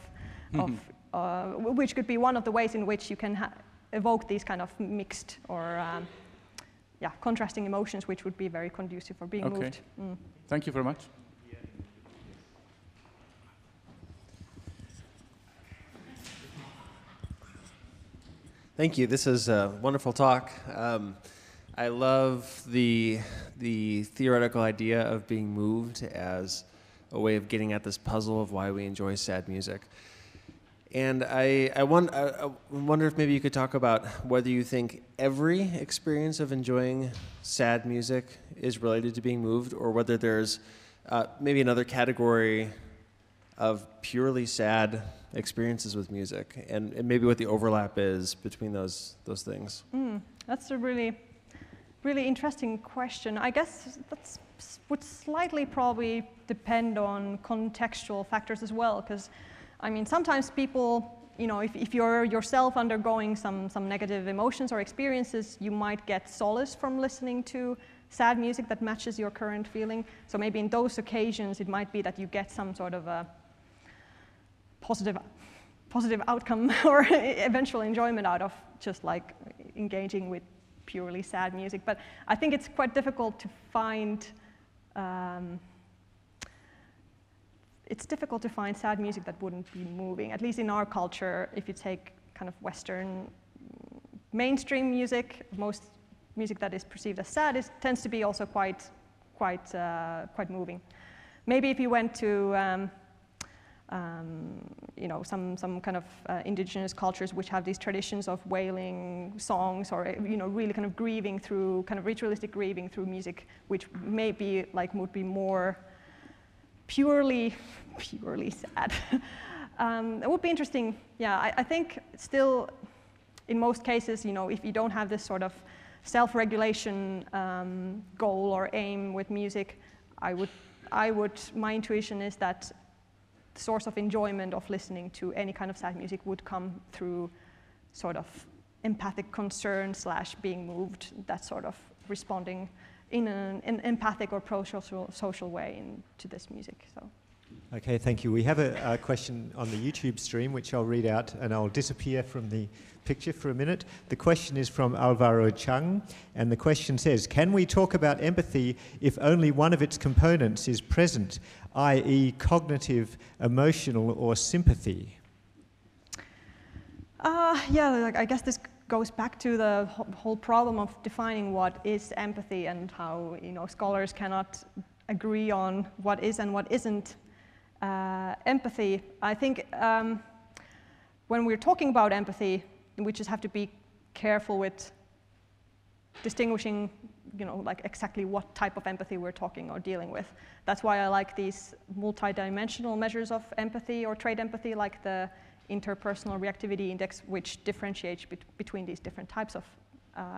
which could be one of the ways in which you can evoke these kind of mixed or contrasting emotions, which would be very conducive for being moved. Thank you very much. Thank you. This is a wonderful talk. I love the theoretical idea of being moved as a way of getting at this puzzle of why we enjoy sad music. And I wonder if maybe you could talk about whether you think every experience of enjoying sad music is related to being moved, or whether there's maybe another category of purely sad experiences with music, and maybe what the overlap is between those things. That's a really, really interesting question. I guess that would slightly probably depend on contextual factors as well, because I mean, sometimes people, if you're yourself undergoing some negative emotions or experiences, you might get solace from listening to sad music that matches your current feeling. So maybe in those occasions, it might be that you get some sort of a positive outcome or eventual enjoyment out of just like engaging with purely sad music. But I think it's quite difficult to find sad music that wouldn't be moving, at least in our culture. If you take kind of Western mainstream music, most music that is perceived as sad tends to be also quite quite moving. Maybe if you went to you know, some kind of indigenous cultures which have these traditions of wailing songs, or you know, really kind of grieving through, kind of ritualistic grieving through music, which maybe like would be more purely sad. It would be interesting. Yeah, I think still, in most cases, you know, if you don't have this sort of self-regulation goal or aim with music, my intuition is that the source of enjoyment of listening to any kind of sad music would come through sort of empathic concern / being moved, that sort of responding in an empathic or pro-social way to this music. So. Okay, thank you. We have a question on the YouTube stream, which I'll read out, and I'll disappear from the picture for a minute. The question is from Alvaro Chung, and the question says, can we talk about empathy if only one of its components is present, i.e. cognitive, emotional, or sympathy? Yeah, like, I guess this goes back to the whole problem of defining what is empathy, and how, you know, scholars cannot agree on what is and what isn't empathy. I think when we're talking about empathy, we just have to be careful with distinguishing, you know, like exactly what type of empathy we're talking or dealing with. That's why I like these multidimensional measures of empathy or trait empathy, like the interpersonal reactivity index, which differentiates between these different types of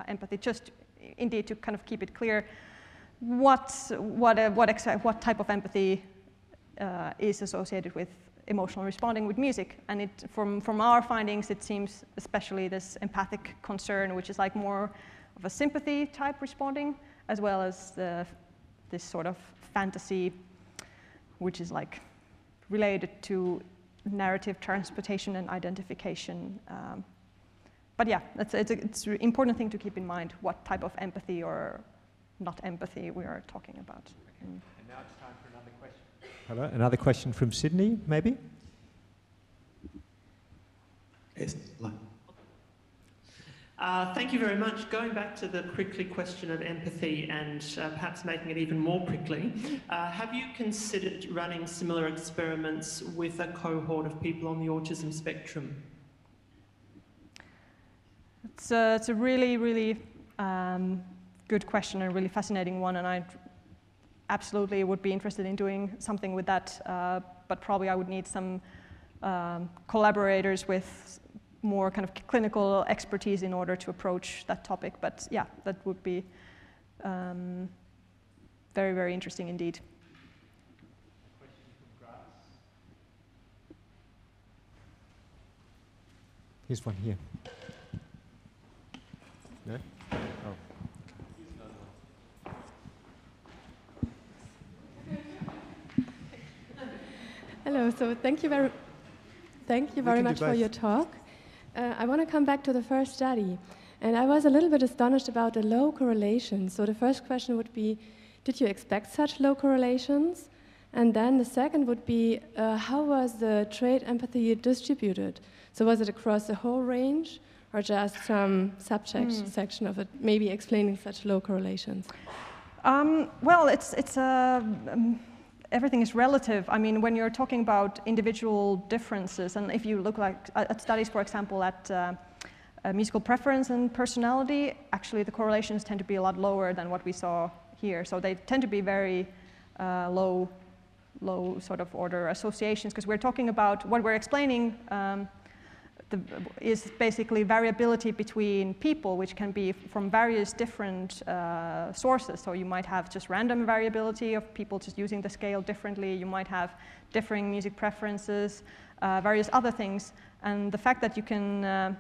empathy, just indeed to kind of keep it clear what type of empathy is associated with emotional responding with music. And from our findings, it seems especially this empathic concern, which is like more of a sympathy type responding, as well as this sort of fantasy, which is like related to narrative transportation and identification. But yeah, it's an important thing to keep in mind what type of empathy or not empathy we are talking about. Okay. And now it's time for another question. Hello, another question from Sydney, maybe? Yes. Thank you very much. Going back to the prickly question of empathy and perhaps making it even more prickly, have you considered running similar experiments with a cohort of people on the autism spectrum? It's a really, really good question, and a really fascinating one, and I absolutely would be interested in doing something with that, but probably I would need some collaborators with more kind of clinical expertise in order to approach that topic. But yeah, that would be very, very interesting indeed. Question from Graz. Here's one here. No? Oh. Hello, so thank you very much for your talk. I want to come back to the first study, and I was a little bit astonished about the low correlations. So the first question would be, did you expect such low correlations? And then the second would be, how was the trait empathy distributed? So was it across the whole range, or just some section of it, maybe explaining such low correlations? Well, everything is relative. I mean, when you're talking about individual differences, and if you look at studies, for example, at musical preference and personality, actually the correlations tend to be a lot lower than what we saw here. So they tend to be very low sort of order associations, because we're talking about what we're explaining is basically variability between people, which can be from various different sources. So you might have just random variability of people just using the scale differently. You might have differing music preferences, various other things. And the fact that you can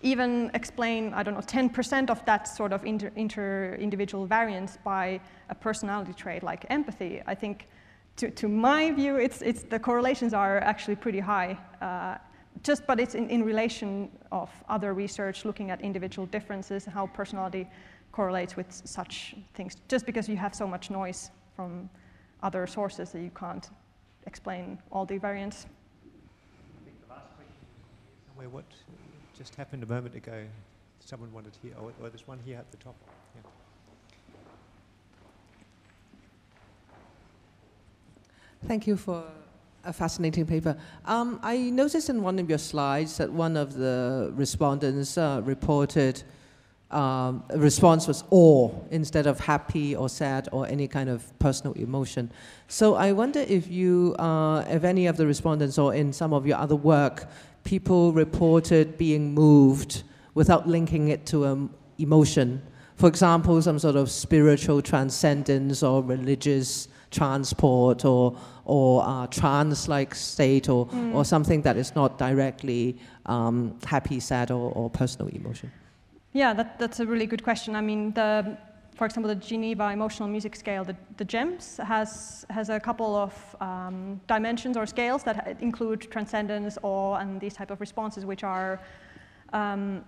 even explain, I don't know, 10% of that sort of individual variance by a personality trait like empathy, I think, to my view, the correlations are actually pretty high. But it's in relation of other research looking at individual differences, how personality correlates with such things, just because you have so much noise from other sources that you can't explain all the variance. I think the last question was somewhere. What just happened a moment ago? Someone wanted here. Oh, there's one here at the top. Yeah. Thank you for a fascinating paper. I noticed in one of your slides that one of the respondents reported a response was awe instead of happy or sad or any kind of personal emotion. So I wonder if you, if any of the respondents or in some of your other work, people reported being moved without linking it to an emotion. For example, some sort of spiritual transcendence or religious transport or trance-like state or something that is not directly happy, sad, or personal emotion. Yeah, that's a really good question. I mean, for example, the Geneva Emotional Music Scale, the GEMS, has a couple of dimensions or scales that include transcendence, awe, and these type of responses, which are, a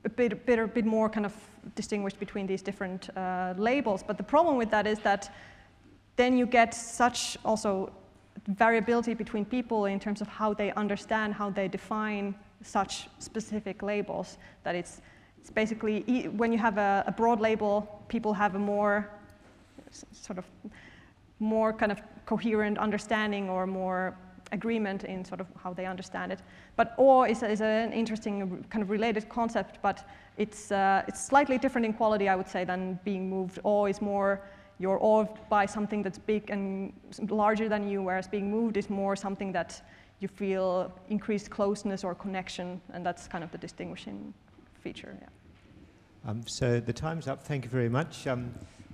bit more kind of distinguished between these different labels. But the problem with that is that then you get such also variability between people in terms of how they understand, how they define such specific labels, that it's basically, when you have a broad label, people have a more kind of coherent understanding or more agreement in sort of how they understand it. But awe is an interesting kind of related concept, but it's slightly different in quality, I would say, than being moved. Awe is more, you're awed by something that's big and larger than you, whereas being moved is more something that you feel increased closeness or connection, and that's kind of the distinguishing feature. Yeah. So the time's up. Thank you very much.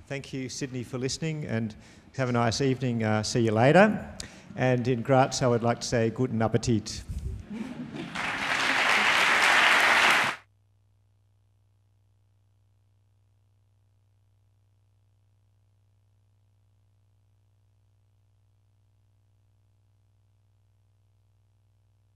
Thank you, Sydney, for listening, and have a nice evening. See you later. And in Graz, I would like to say guten Appetit.